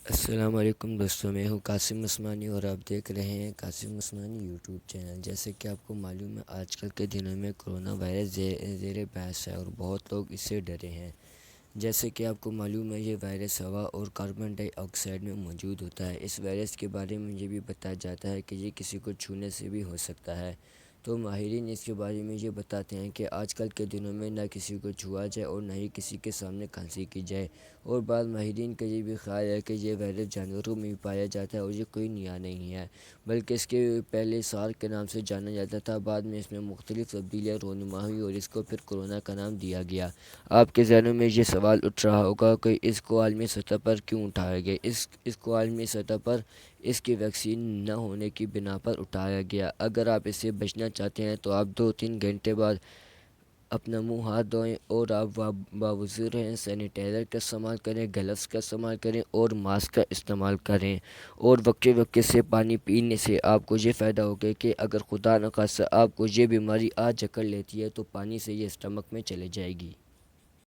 السلام علیکم دوستوں، میں ہوں قاسم عثمانی اور آپ دیکھ رہے ہیں قاسم عثمانی یوٹیوب چینل۔ جیسے کہ آپ کو معلوم ہے، آج کل کے دنوں میں کرونا وائرس زیر بحث ہے اور بہت لوگ اس سے ڈرے ہیں۔ جیسے کہ آپ کو معلوم ہے، یہ وائرس ہوا اور کاربن ڈائی آکسائڈ میں موجود ہوتا ہے۔ اس وائرس کے بارے میں یہ بھی بتایا جاتا ہے کہ یہ کسی کو چھونے سے بھی ہو سکتا ہے۔ تو ماہرین اس کے بارے میں یہ بتاتے ہیں کہ آج کل کے دنوں میں نہ کسی کو چھوا جائے اور نہ ہی کسی کے سامنے کھانسی کی جائے۔ اور بعض ماہرین کا یہ بھی خیال ہے کہ یہ وائرس جانوروں میں بھی پایا جاتا ہے اور یہ کوئی نیا نہیں ہے، بلکہ اس کے پہلے سار کے نام سے جانا جاتا تھا۔ بعد میں اس میں مختلف تبدیلیاں رونما ہوئی اور اس کو پھر کرونا کا نام دیا گیا۔ آپ کے ذہنوں میں یہ سوال اٹھ رہا ہوگا کہ اس کو عالمی سطح پر کیوں اٹھایا گیا؟ اس کو عالمی سطح پر اس کی ویکسین نہ ہونے کی بنا پر اٹھایا گیا۔ اگر آپ اس سے بچنا چاہتے ہیں تو آپ 2-3 گھنٹے بعد اپنا منہ ہاتھ دھوئیں اور آپ باوضو رہیں، سینیٹائزر کا استعمال کریں، گلوز کا استعمال کریں اور ماسک کا استعمال کریں۔ اور وقفے وقفے سے پانی پینے سے آپ کو یہ فائدہ ہوگا کہ اگر خدا نخواستہ آپ کو یہ بیماری آج جکڑ لیتی ہے تو پانی سے یہ اسٹمک میں چلے جائے گی۔